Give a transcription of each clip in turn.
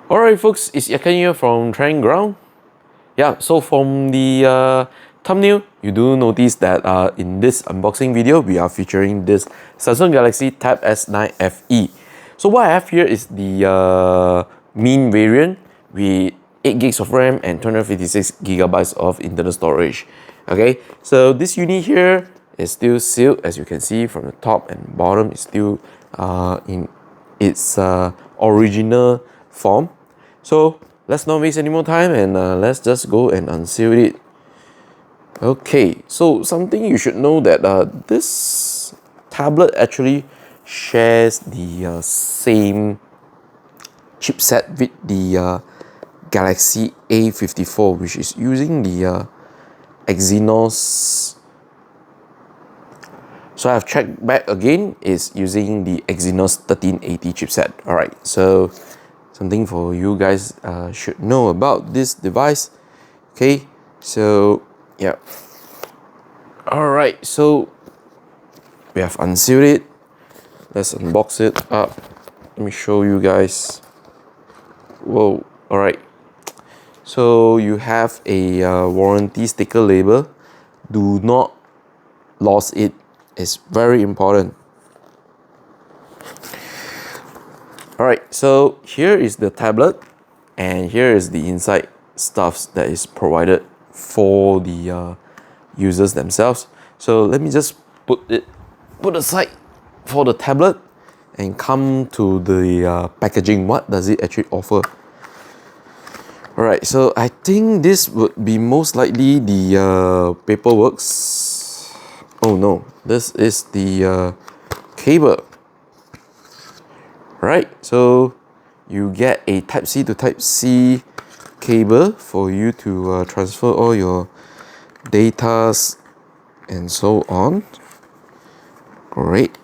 Alright folks, it's Yat Kean here from Training Ground. Yeah, so from the thumbnail, you do notice that in this unboxing video, we are featuring this Samsung Galaxy Tab S9 FE. So what I have here is the main variant with 8 gigs of RAM and 256 gigabytes of internal storage. Okay, so this unit here is still sealed, as you can see from the top and bottom. It's still in its original form. So let's not waste any more time and let's just go and unseal it. Okay, so something you should know that this tablet actually shares the same chipset with the Galaxy A54, which is using the Exynos. So I've checked back again, is using the Exynos 1380 chipset. Alright, so something for you guys should know about this device. Okay, so yeah. Alright, so we have unsealed it. Let's unbox it up. Let me show you guys. Whoa, alright. So you have a warranty sticker label. Do not lose it. It's very important. Alright, so here is the tablet and here is the inside stuffs that is provided for the users themselves. So let me just put aside for the tablet and come to the packaging. What does it actually offer? Alright, so I think this would be most likely the paperwork. Oh no, this is the cable. Right, so you get a Type-C to Type-C cable for you to transfer all your datas and so on. Great.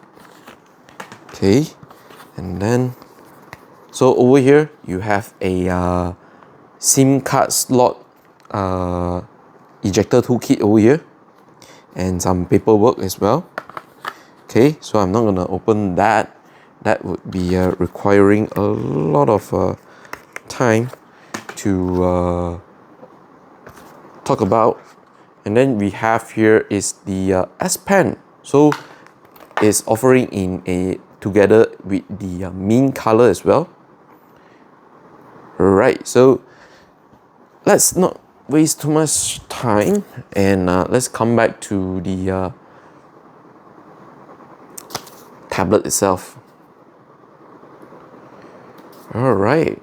Okay, and then so over here you have a SIM card slot ejector toolkit over here and some paperwork as well. Okay, so I'm not gonna open that. That would be requiring a lot of time to talk about. And then we have here is the S Pen. So it's offering in a together with the main color as well. Right, so let's not waste too much time and let's come back to the tablet itself. Alright,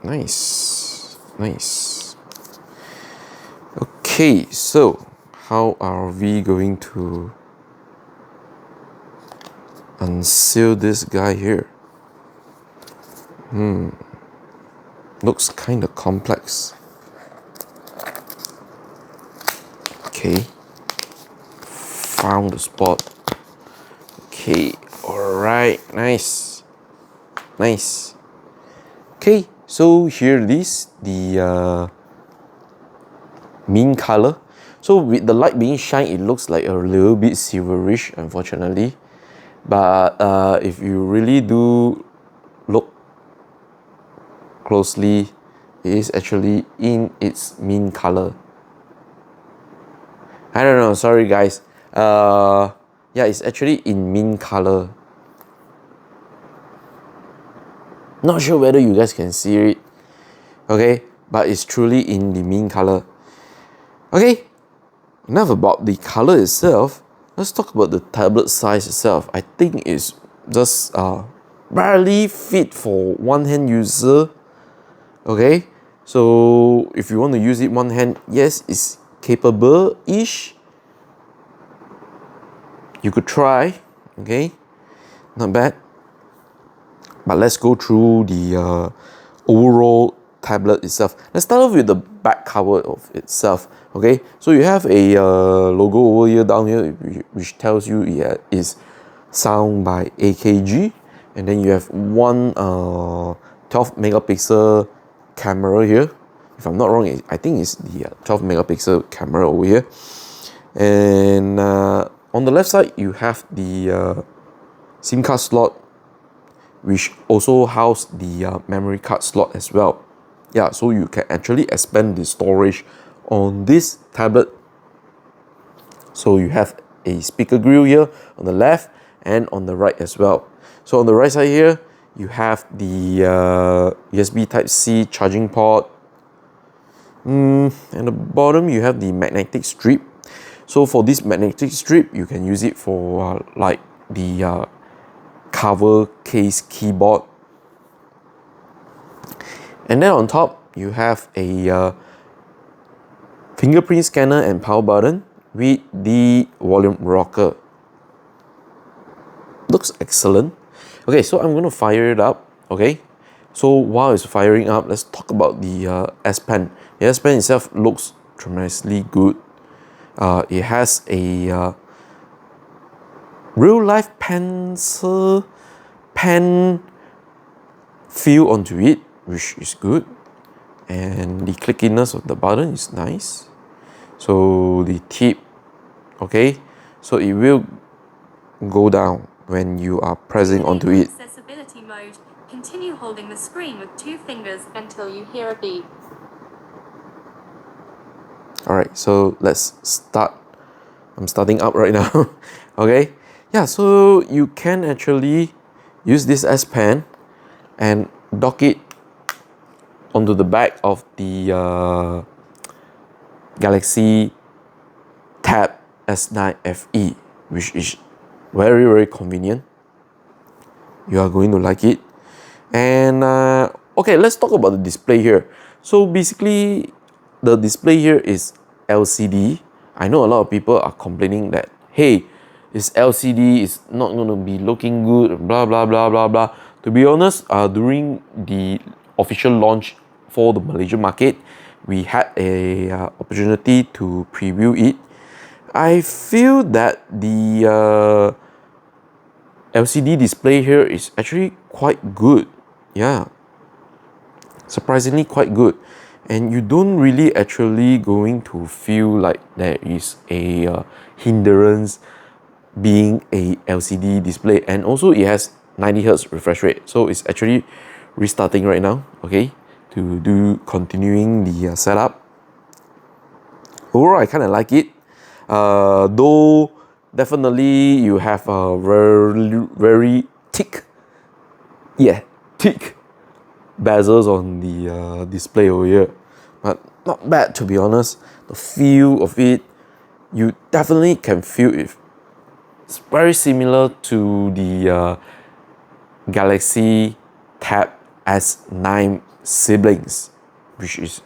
nice. Okay, so how are we going to unseal this guy here? Looks kind of complex. Okay, found the spot. Okay, alright, nice. Okay, so here it is, the main color. So with the light being shined, it looks like a little bit silverish, unfortunately. But if you really do look closely, it is actually in its main color. I don't know, sorry guys. Yeah, it's actually in mint color. Not sure whether you guys can see it. Okay, but it's truly in the mint color. Okay, enough about the color itself. Let's talk about the tablet size itself. I think it's just barely fit for one-hand user. Okay, so if you want to use it one hand, yes, it's capable-ish. You could try, okay, not bad. But let's go through the overall tablet itself. Let's start off with the back cover of itself. Okay, so you have a logo over here down here, which tells you it is sound by AKG, and then you have one 12 megapixel camera here. If I'm not wrong, I think it's the 12 megapixel camera over here. And on the left side, you have the SIM card slot which also house the memory card slot as well. Yeah, so you can actually expand the storage on this tablet. So you have a speaker grill here on the left and on the right as well. So on the right side here, you have the USB Type-C charging port. And the bottom, you have the magnetic strip. So for this magnetic strip, you can use it for like the cover case keyboard. And then on top, you have a fingerprint scanner and power button with the volume rocker. Looks excellent. Okay, so I'm going to fire it up. Okay, so while it's firing up, let's talk about the S Pen. The S Pen itself looks tremendously good. It has a real life pencil pen feel onto it, which is good. And the clickiness of the button is nice. So the tip, okay, so it will go down when you are pressing onto it. Accessibility mode. Continue holding the screen with 2 fingers until you hear a beep. Alright, so let's start. I'm starting up right now. Okay, yeah, so you can actually use this S Pen and dock it onto the back of the Galaxy Tab S9 FE, which is very, very convenient. You are going to like it. And okay, let's talk about the display here. So basically, the display here is LCD. I know a lot of people are complaining that, hey, it's LCD, it's not going to be looking good, blah, blah, blah, blah, blah. To be honest, during the official launch for the Malaysian market, we had a opportunity to preview it. I feel that the LCD display here is actually quite good. Yeah, surprisingly quite good. And you don't really actually going to feel like there is a hindrance being a LCD display. And also it has 90 Hz refresh rate. So it's actually restarting right now, okay, to do continuing the setup. Overall, I kind of like it. Though definitely you have a very thick bezels on the display over here, but not bad, to be honest. The feel of it, you definitely can feel it. It's very similar to the Galaxy Tab S9 siblings, which is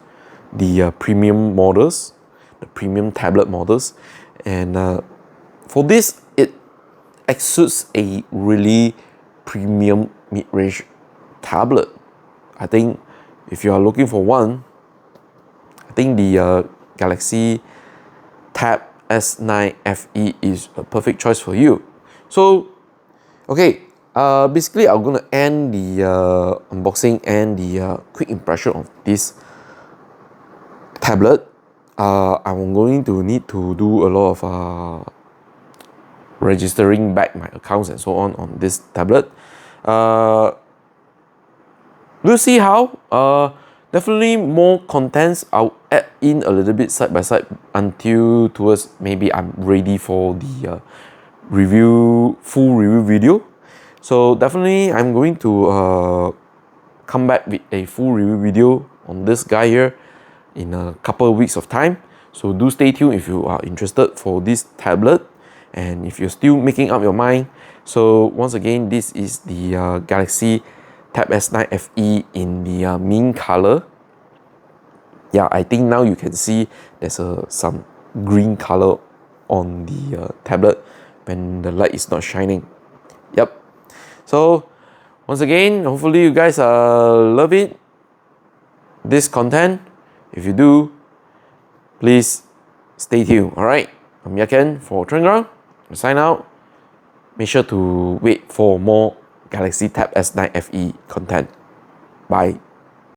the premium models, the premium tablet models. And for this, it exudes a really premium mid-range tablet. I think if you are looking for one, I think the Galaxy Tab S9 FE is a perfect choice for you. So, okay, basically I'm gonna end the unboxing and the quick impression of this tablet. I'm going to need to do a lot of registering back my accounts and so on this tablet. We'll see how. Definitely more contents. I'll add in a little bit side by side until towards maybe I'm ready for the full review video. So definitely I'm going to come back with a full review video on this guy here in a couple of weeks of time. So do stay tuned if you are interested for this tablet, and if you're still making up your mind. So once again, this is the Galaxy Tab S9 FE in the mint color. Yeah, I think now you can see there's some green color on the tablet when the light is not shining. Yep. So once again, hopefully you guys love it, this content. If you do, please stay tuned. Alright, I'm Yat Kean for Trend Ground. Sign out. Make sure to wait for more Galaxy Tab S9 FE content. Bye.